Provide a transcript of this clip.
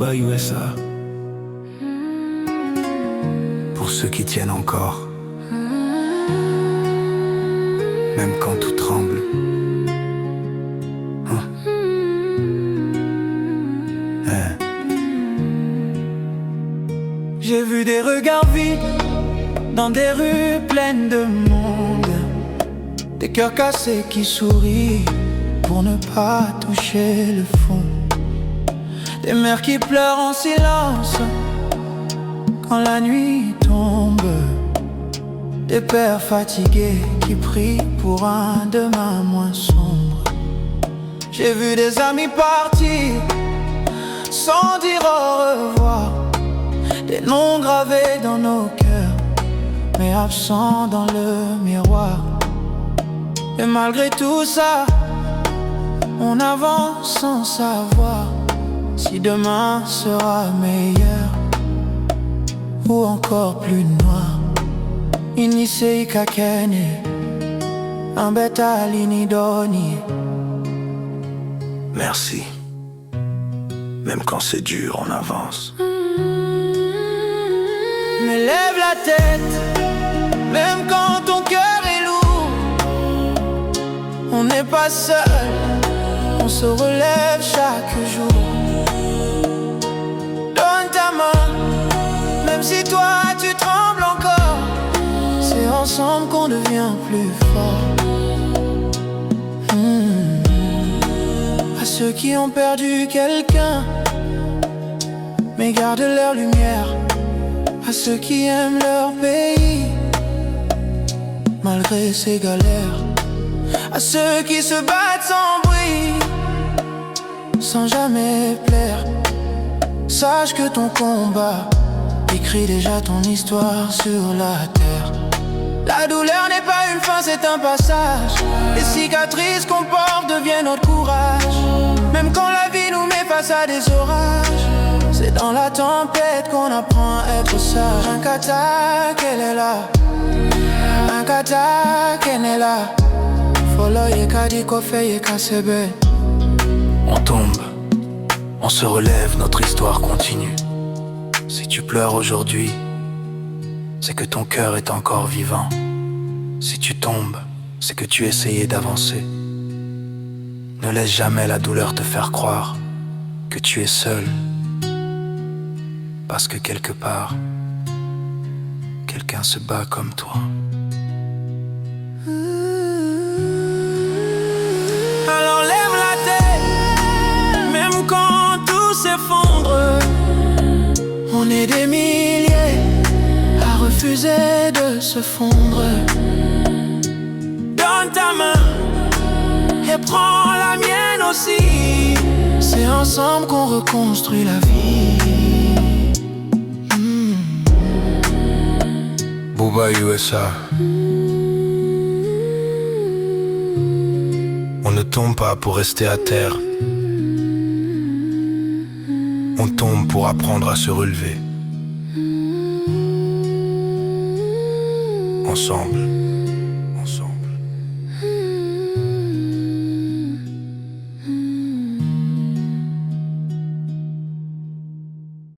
Booba USA. Pour ceux qui tiennent encore, même quand tout tremble. Hein? J'ai vu des regards vides dans des rues pleines de monde, des cœurs cassés qui sourient pour ne pas toucher le fond, des mères qui pleurent en silence quand la nuit tombe, des pères fatigués qui prient pour un demain moins sombre. J'ai vu des amis partir sans dire au revoir, des noms gravés dans nos cœurs mais absents dans le miroir. Et malgré tout ça, on avance sans savoir si demain sera meilleur ou encore plus noir. Inisei kakene, un beta linidoni. Merci. Même quand c'est dur, on avance. Mais lève la tête, même quand ton cœur est lourd. On n'est pas seul, on se relève chaque jour. Donne ta main, même si toi tu trembles encore. C'est ensemble qu'on devient plus fort. À ceux qui ont perdu quelqu'un, mais gardent leur lumière. À ceux qui aiment leur pays, malgré ces galères. À ceux qui se battent sans bruit, sans jamais plaire. Sache que ton combat écrit déjà ton histoire sur la terre. La douleur n'est pas une fin, c'est un passage. Les cicatrices qu'on porte deviennent notre courage. Même quand la vie nous met face à des orages, c'est dans la tempête qu'on apprend à être sage. Un kata, qu'elle est là. Un kata, qu'elle est là. Follow yeka di kofe yeka sebe. On tombe, on se relève, notre histoire continue. Si tu pleures aujourd'hui, c'est que ton cœur est encore vivant. Si tu tombes, c'est que tu essayais d'avancer. Ne laisse jamais la douleur te faire croire que tu es seul. Parce que quelque part, quelqu'un se bat comme toi. Alors lève la tête, même quand tout s'effondre. On est des milliers à refuser de se fondre. Donne ta main et prends la mienne aussi. C'est ensemble qu'on reconstruit la vie. Booba USA. On ne tombe pas pour rester à terre. On tombe pour apprendre à se relever. Ensemble.